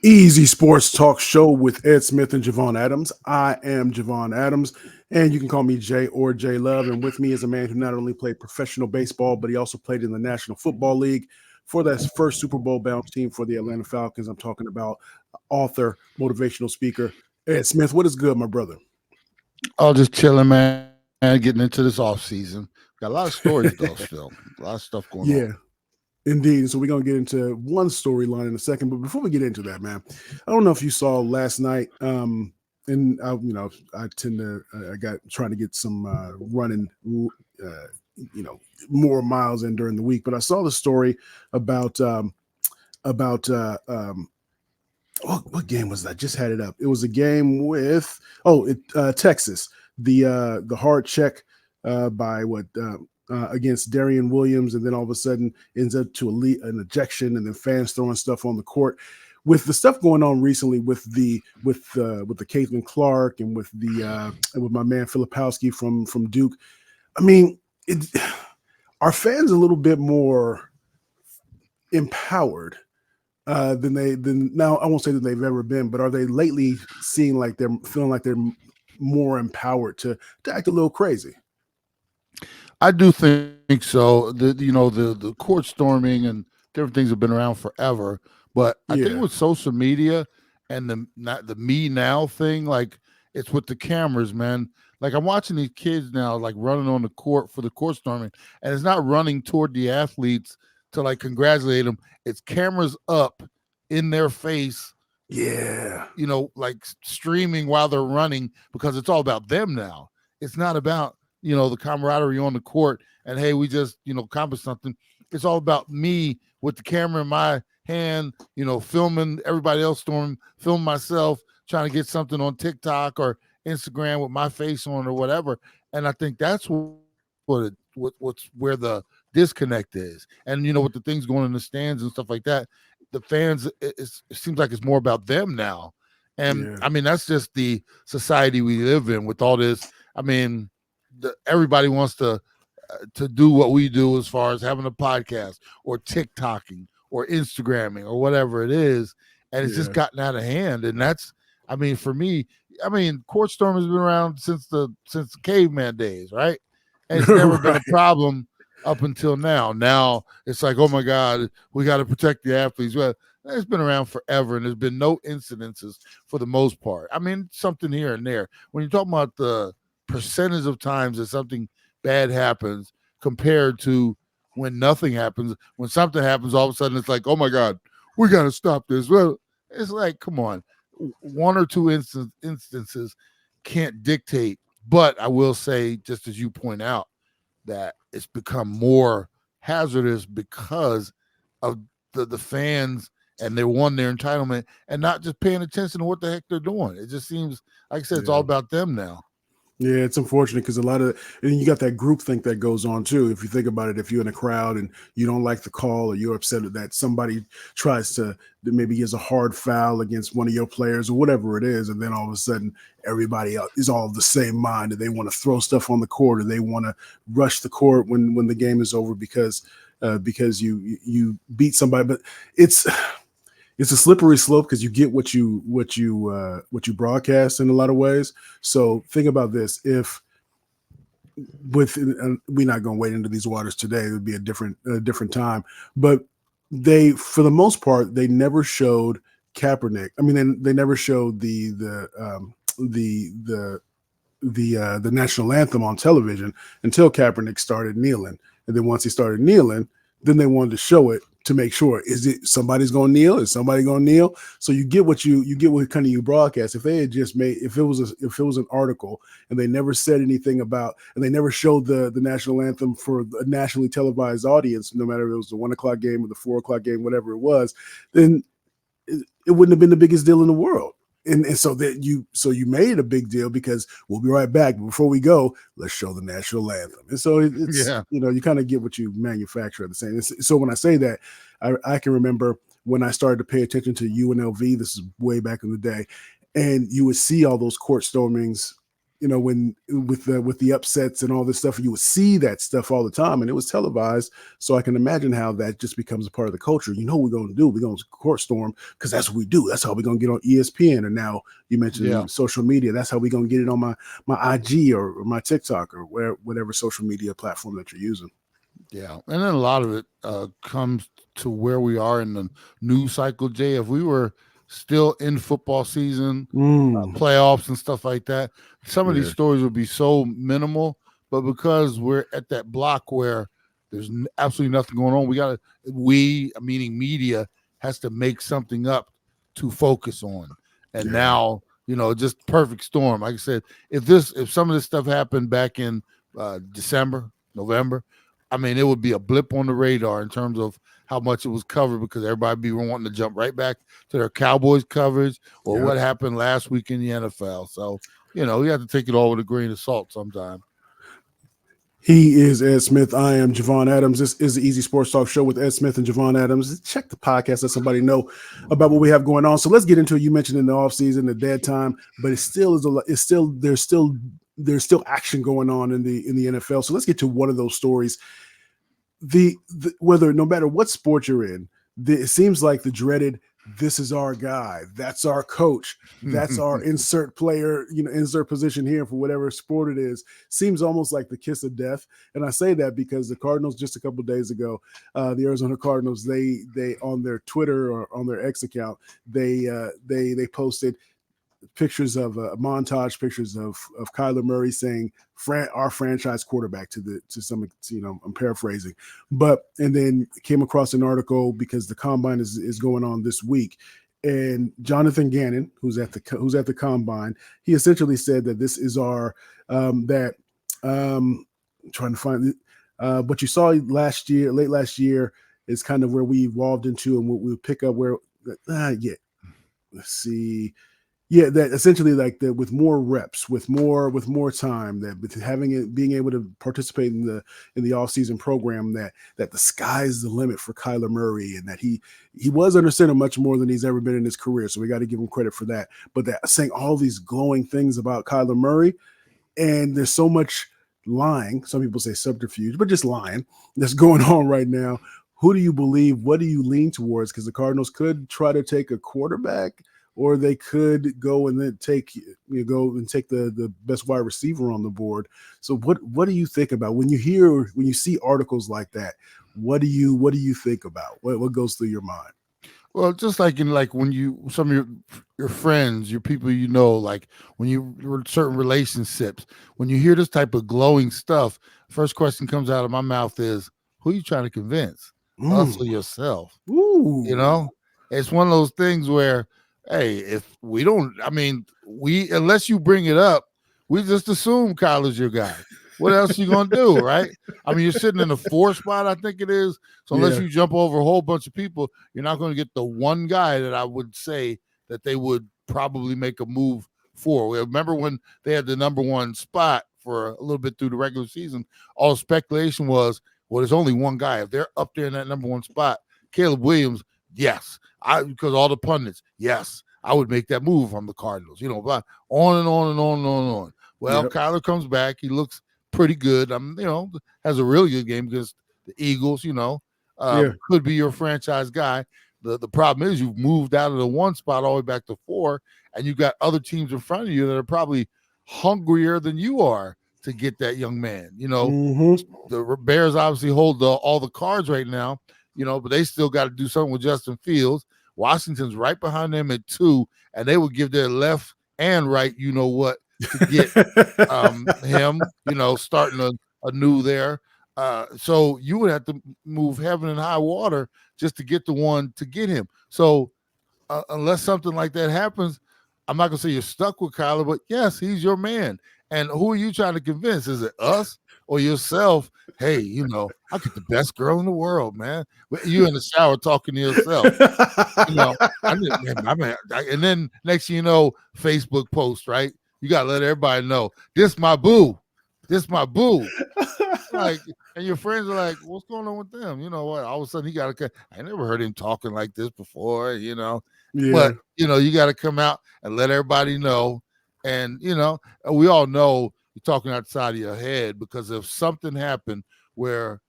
Easy Sports Talk Show with Ed Smith and Javon Adams. I am Javon Adams, and you can call me Jay or J Love. And with me is a man who not only played professional baseball, but he also played in the National Football League for that first Super Bowl bound team for the Atlanta Falcons. I'm talking about author, motivational speaker, Ed Smith. What is good, my brother? Oh, just chilling, man. Getting into this off season. Got a lot of stories though. Still, a lot of stuff going on. Yeah, indeed. So we're gonna get into one storyline in a second, but before we get into that, man, I don't know if you saw last night. And I tend to I got trying to get some running, more miles in during the week. But I saw the story about about what game was that? Just had it up. It was a game with Texas, the hard check by against Darian Williams, and then all of a sudden ends up to an ejection, and then fans throwing stuff on the court. With the stuff going on recently with the Caitlin Clark and with my man Filipowski from Duke, I mean, are fans a little bit more empowered than now? I won't say that they've ever been, but are they lately seeing like they're feeling like they're more empowered to act a little crazy? I do think so. The court storming and different things have been around forever, but I think Yeah, with social media and the me now thing, like it's with the cameras, man. Like I'm watching these kids now, like running on the court for the court storming, and it's not running toward the athletes to like congratulate them. It's cameras up in their face, yeah, like streaming while they're running because it's all about them now. It's not about, the camaraderie on the court and hey, we just, accomplished something. It's all about me with the camera in my hand, filming everybody else storming, film myself, trying to get something on TikTok or Instagram with my face on or whatever. And I think that's what's where the disconnect is. And with the things going in the stands and stuff like that, the fans, it seems like it's more about them now. And yeah. I mean, that's just the society we live in with all this. I mean, everybody wants to do what we do as far as having a podcast or TikToking or Instagramming or whatever it is. And it's just Yeah. gotten out of hand. And that's, I mean, for me, court storm has been around since the caveman days, right? And it's never been a Right. problem up until now. Now it's like, oh my God, we got to protect the athletes. Well, it's been around forever, and there's been no incidences for the most part. I mean, something here and there. When you're talking about the percentage of times that something bad happens compared to when nothing happens, when something happens, all of a sudden it's like, oh my God, we got to stop this. Well, it's like, come on, one or two instances can't dictate. But I will say, just as you point out, that it's become more hazardous because of the fans and they won their entitlement and not just paying attention to what the heck they're doing. It just seems like I said, it's all Yeah. about them now. Yeah, it's unfortunate because a lot of, and you got that group think that goes on too. If you think about it, if you're in a crowd and you don't like the call or you're upset that somebody tries to maybe gives a hard foul against one of your players or whatever it is, and then all of a sudden everybody else is all of the same mind and they want to throw stuff on the court or they want to rush the court when the game is over because you beat somebody. But it's a slippery slope because you get what you broadcast in a lot of ways. So think about this: if we're not going to wade into these waters today, it would be a different time. But they, for the most part, they never showed Kaepernick. I mean, they never showed the national anthem on television until Kaepernick started kneeling. And then once he started kneeling, then they wanted to show it to make sure, is it somebody's going to kneel? Is somebody going to kneel? So you get what you get what kind of you broadcast. If they had just made, if it was an article and they never said anything about, and they never showed the national anthem for a nationally televised audience, no matter if it was the 1 o'clock game or the 4 o'clock game, whatever it was, then it wouldn't have been the biggest deal in the world. And so you made a big deal because we'll be right back. But before we go, let's show the national anthem. And so it's Yeah. you kind of get what you manufacture at the same. So when I say that, I can remember when I started to pay attention to UNLV. This is way back in the day, and you would see all those court stormings when with the upsets and all this stuff, you would see that stuff all the time, and it was televised. So I can imagine how that just becomes a part of the culture. What we're going to do? We're going to court storm because that's what we do. That's how we're going to get on ESPN. And now you mentioned social media. That's how we're going to get it on my IG or my TikTok or whatever social media platform that you're using. Yeah, and then a lot of it comes to where we are in the news cycle, Jay. If we were still in football season, playoffs and stuff like that, some of these stories would be so minimal. But because we're at that block where there's absolutely nothing going on, meaning media, has to make something up to focus on. And now, just perfect storm. Like I said, if some of this stuff happened back in December, November, I mean, it would be a blip on the radar in terms of how much it was covered, because everybody be wanting to jump right back to their Cowboys coverage or what happened last week in the NFL. So, we have to take it all with a grain of salt sometimes. He is Ed Smith. I am Javon Adams. This is the Easy Sports Talk Show with Ed Smith and Javon Adams. Check the podcast, let somebody know about what we have going on. So let's get into it. You mentioned in the offseason, the dead time, but there's still action going on in the NFL. So let's get to one of those stories. Whether no matter what sport you're in, it seems like the dreaded "this is our guy, that's our coach, that's our insert player, insert position here for whatever sport it is," seems almost like the kiss of death. And I say that because the Cardinals just a couple of days ago, the Arizona Cardinals, they on their Twitter or on their X account, they posted pictures of montage pictures of Kyler Murray saying our franchise quarterback to some, I'm paraphrasing, and then came across an article because the combine is going on this week, and Jonathan Gannon, who's at the combine, he essentially said that this is our trying to find it, what you saw late last year is kind of where we evolved into, and we'll pick up where let's see. Yeah, that essentially like that with more reps, with more time, that with being able to participate in the offseason program, that the sky's the limit for Kyler Murray, and that he was under center much more than he's ever been in his career. So we got to give him credit for that. But that saying all these glowing things about Kyler Murray, and there's so much lying. Some people say subterfuge, but just lying that's going on right now. Who do you believe? What do you lean towards? Because the Cardinals could try to take a quarterback, or they could go and then take the best wide receiver on the board. So what do you think about when you see articles like that? What do you think about? What goes through your mind? Well, just like when some of your friends, your people, like when you certain relationships, when you hear this type of glowing stuff, first question comes out of my mouth is, who are you trying to convince? Us or yourself? Ooh. It's one of those things where, hey, if we don't, unless you bring it up, we just assume Kyler's your guy. What else are you going to do, right? You're sitting in the 4 spot, I think it is. So unless you jump over a whole bunch of people, you're not going to get the one guy that I would say that they would probably make a move for. Remember when they had the number 1 spot for a little bit through the regular season, all speculation was, well, there's only one guy. If they're up there in that number 1 spot, Caleb Williams, yes. Because all the pundits, yes, I would make that move from the Cardinals, but on and on and on and on and on. Well, Kyler comes back. He looks pretty good. Has a really good game against the Eagles, could be your franchise guy. The problem is you've moved out of the 1 spot all the way back to 4, and you've got other teams in front of you that are probably hungrier than you are to get that young man. The Bears obviously hold all the cards right now, but they still got to do something with Justin Fields. Washington's right behind them at 2, and they would give their left and right, to get him, starting anew there. So you would have to move heaven and high water just to get the one to get him. So unless something like that happens, I'm not going to say you're stuck with Kyler, but yes, he's your man. And who are you trying to convince? Is it us or yourself? Hey, I get the best girl in the world, man. You in the shower talking to yourself. And then next thing you know, Facebook post, right? You got to let everybody know, this my boo. This my boo. And your friends are like, what's going on with them? You know what? All of a sudden he got to, I never heard him talking like this before, Yeah. But, you got to come out and let everybody know And we all know you're talking outside of your head, because if something happened where,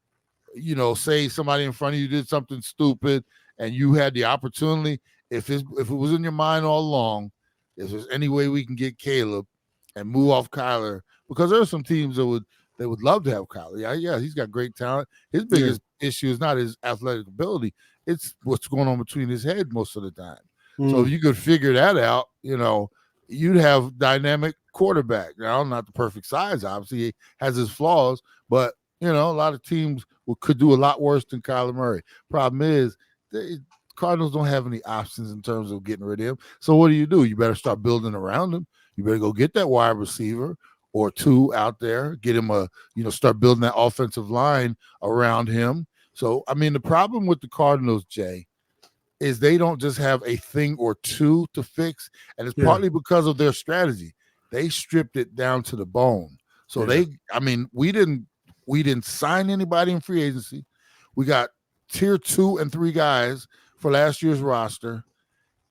say somebody in front of you did something stupid and you had the opportunity, if it was in your mind all along, if there's any way we can get Caleb and move off Kyler, because there are some teams that would love to have Kyler. Yeah, he's got great talent. His biggest issue is not his athletic ability; it's what's going on between his head most of the time. So if you could figure that out, you'd have dynamic quarterback. Now, not the perfect size, obviously, he has his flaws, but a lot of teams could do a lot worse than Kyler Murray. Problem is, Cardinals don't have any options in terms of getting rid of him. So what do? You better start building around him. You better go get that wide receiver or two out there, get him start building that offensive line around him. So, I mean, the problem with the Cardinals, Jay, is they don't just have a thing or two to fix, and it's partly because of their strategy. They stripped it down to the bone. So we didn't sign anybody in free agency. We got tier 2 and 3 guys for last year's roster,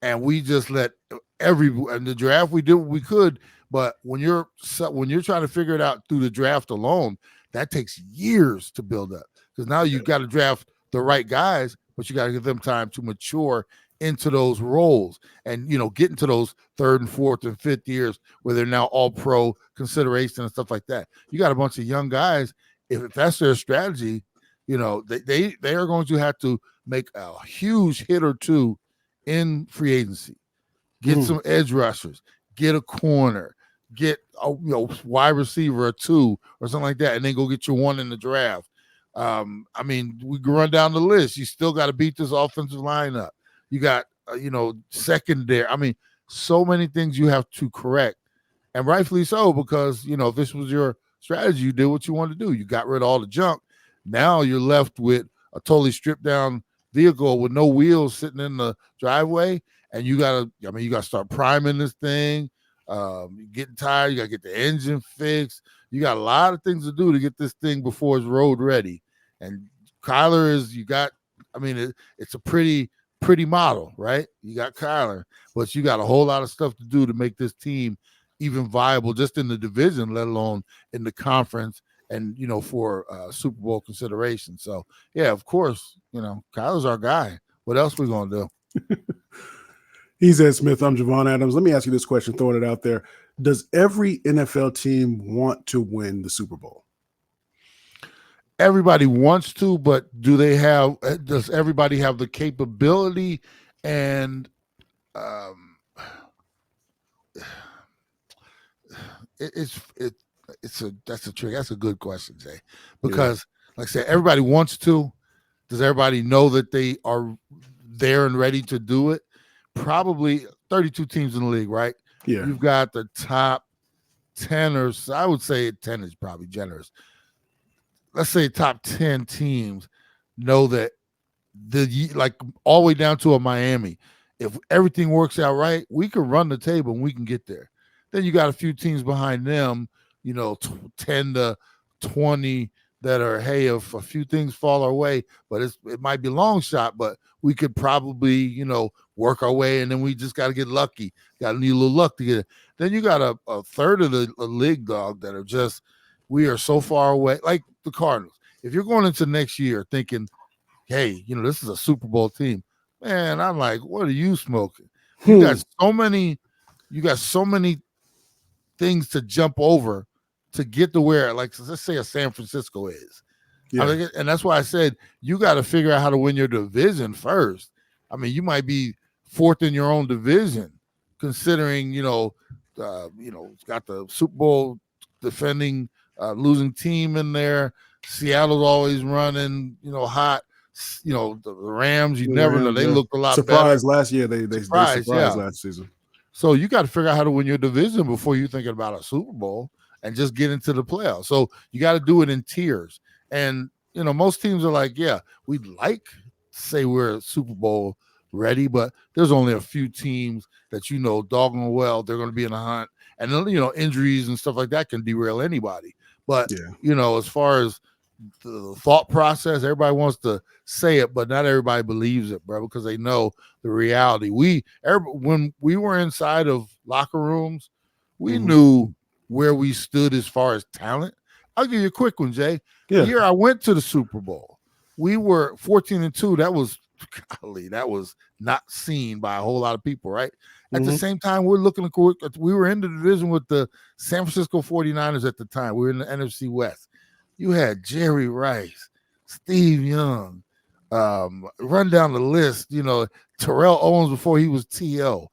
and we just let and the draft we did what we could. But when you're trying to figure it out through the draft alone, that takes years to build up, because now you've got to draft the right guys, but you got to give them time to mature into those roles and get into those 3rd and 4th and 5th years where they're now all pro consideration and stuff like that. You got a bunch of young guys. If that's their strategy, they are going to have to make a huge hit or two in free agency. Get some edge rushers, get a corner, get a wide receiver or 2 or something like that, and then go get your one in the draft. I mean, we can run down the list. You still got to beat this offensive lineup. You got secondary. I mean, so many things you have to correct, and rightfully so, because if this was your strategy, you did what you wanted to do. You got rid of all the junk. Now you're left with a totally stripped down vehicle with no wheels sitting in the driveway, and you gotta start priming this thing. You're getting tired. You gotta get the engine fixed. You got a lot of things to do to get this thing before it's road ready. And Kyler it's a pretty model, right? You got Kyler, but you got a whole lot of stuff to do to make this team even viable, just in the division, let alone in the conference and for Super Bowl consideration. So yeah, of course, Kyler's our guy. What else we gonna do? He's Ed Smith. I'm Javon Adams. Let me ask you this question, throwing it out there. Does every NFL team want to win the Super Bowl? Everybody wants to, but does everybody have the capability? And that's a good question, Jay, because like I said, everybody wants to. Does everybody know that they are there and ready to do it? Probably 32 teams in the league, right? Yeah. You've got the top 10, or I would say 10 is probably generous. Let's say top 10 teams know that all the way down to a Miami, if everything works out right, we can run the table and we can get there. Then you got a few teams behind them, 10 to 20 that are, hey, if a few things fall our way, but it might be a long shot, but we could probably, work our way, and then we just got to get lucky. Got to need a little luck to get it. Then you got a third of the league, dog, that are just, we are so far away, like the Cardinals. If you're going into next year thinking, hey, this is a Super Bowl team, man, I'm like, what are you smoking? You got so many things to jump over to get to where, like, let's say a San Francisco is. Yeah. And that's why I said you got to figure out how to win your division first. I mean, you might be 4th in your own division, considering it's got the Super Bowl defending losing team in there. Seattle's always running, hot. The Rams, you never know. They looked a lot surprised better. Last year. They surprised last season. So you got to figure out how to win your division before you're thinking about a Super Bowl and just get into the playoffs. So you got to do it in tiers. And, most teams are like, yeah, we'd like to say we're Super Bowl ready, but there's only a few teams that, doggone well, they're going to be in the hunt. And then, injuries and stuff like that can derail anybody. But, as far as the thought process, everybody wants to say it, but not everybody believes it, bro, because they know the reality. When we were inside of locker rooms, we Mhm. knew where we stood as far as talent. I'll give you a quick one, Jay. Yeah. The year I went to the Super Bowl, we were 14-2. That was not seen by a whole lot of people, right? At the Mhm. same time, we were in the division with the San Francisco 49ers at the time. We were in the NFC West. You had Jerry Rice, Steve Young, run down the list, Terrell Owens before he was T.O.,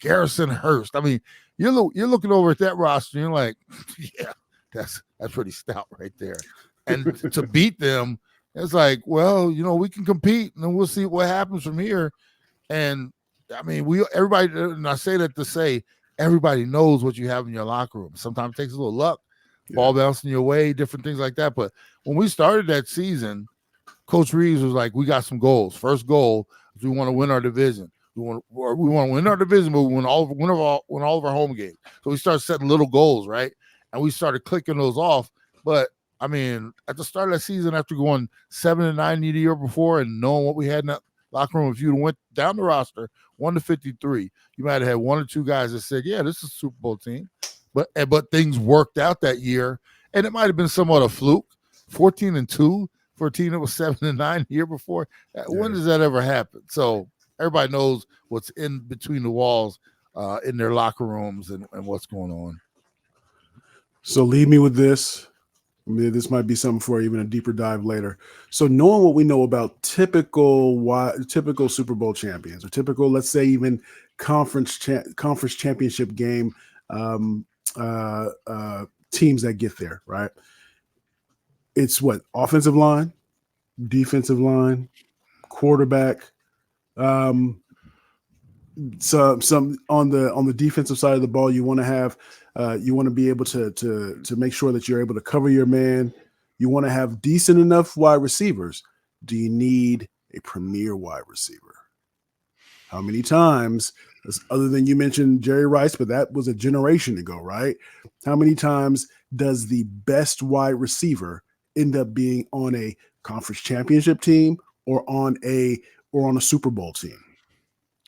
Garrison Hurst. I mean, you're looking over at that roster and you're like, yeah, that's pretty stout right there. And to beat them, it's like, well, we can compete and then we'll see what happens from here. And I mean, everybody, and I say that to say everybody knows what you have in your locker room. Sometimes it takes a little luck, ball bouncing your way, different things like that. But when we started that season, Coach Reeves was like, we got some goals. First goal is we want to win our division. We want to win our division, but we win all of our home games. So we started setting little goals, right? And we started clicking those off. But I mean, at the start of that season, after going 7-9 the year before and knowing what we had in that locker room, if you went down the roster 1-53, you might have had one or two guys that said, yeah, this is a Super Bowl team. But things worked out that year, and it might have been somewhat a fluke. 14-2 for a team that was 7-9 the year before. When does that ever happen? So everybody knows what's in between the walls in their locker rooms and what's going on. So leave me with this. This might be something for even a deeper dive later. So knowing what we know about typical Super Bowl champions, or typical, let's say, even conference championship game teams that get there, right? It's what? Offensive line, defensive line, quarterback. Some on the defensive side of the ball, you want to have you want to be able to make sure that you're able to cover your man. You want to have decent enough wide receivers. Do you need a premier wide receiver? How many times, other than you mentioned Jerry Rice, but that was a generation ago, right? How many times does the best wide receiver end up being on a conference championship team or on a Super Bowl team?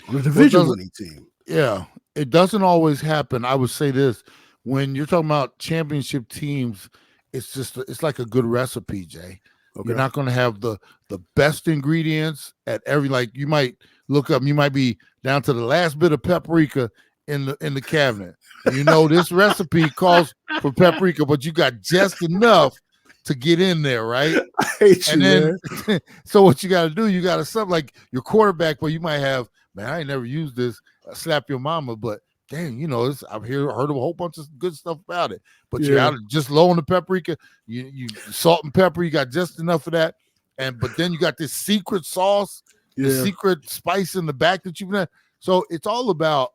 On a division winning team. Yeah, it doesn't always happen. I would say this: when you're talking about championship teams, it's like a good recipe, Jay. Okay. You're not going to have the best ingredients at every, like, you might look up, you might be down to the last bit of paprika in the cabinet. This recipe calls for paprika, but you got just enough to get in there, right? I hate you, then, man. So what you got to do, you got to something like your quarterback, where you might have, man, I ain't never used this, slap your mama, but dang, I've heard a whole bunch of good stuff about it. But you're out just low on the paprika, you salt and pepper, you got just enough of that, but then you got this secret sauce, the secret spice in the back that you've done. So it's all about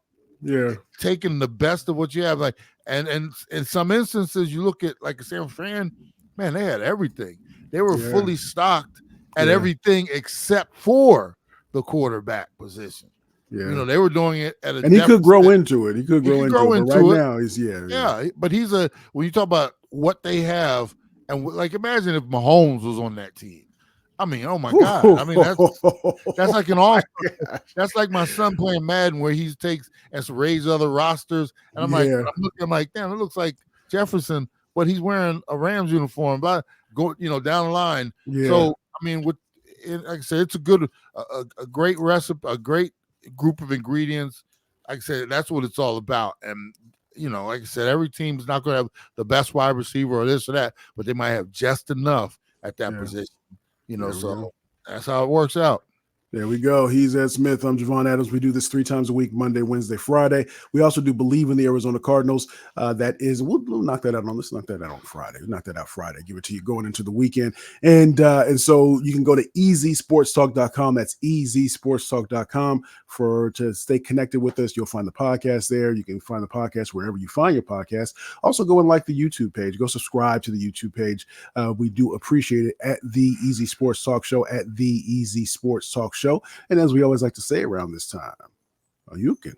taking the best of what you have. Like, and in some instances, you look at like a San Fran, man, they had everything. They were fully stocked at everything except for the quarterback position. Yeah. They were doing it at a and he could grow into it. He could grow into it. But right now, he's but he's when you talk about what they have, and like, imagine if Mahomes was on that team. I mean, oh my God! I mean, that's like an all. That's like my son playing Madden, where he takes and raise other rosters, and I'm like, damn, it looks like Jefferson, but he's wearing a Rams uniform. But go, down the line. Yeah. So I mean, like I said, it's a great recipe, a great group of ingredients. Like I said, that's what it's all about. And like I said, every team is not going to have the best wide receiver or this or that, but they might have just enough at that position. So that's how it works out. There we go. He's Ed Smith. I'm Javon Adams. We do this 3 times a week, Monday, Wednesday, Friday. We also do Believe in the Arizona Cardinals. We'll knock that out on. Let's knock that out on Friday. We'll knock that out Friday. Give it to you going into the weekend. And so you can go to EZSportsTalk.com. That's EZSportsTalk.com to stay connected with us. You'll find the podcast there. You can find the podcast wherever you find your podcast. Also, go and like the YouTube page. Go subscribe to the YouTube page. We do appreciate it at the EZ Sports Talk Show, at the EZ Sports Talk Show. And as we always like to say around this time, you can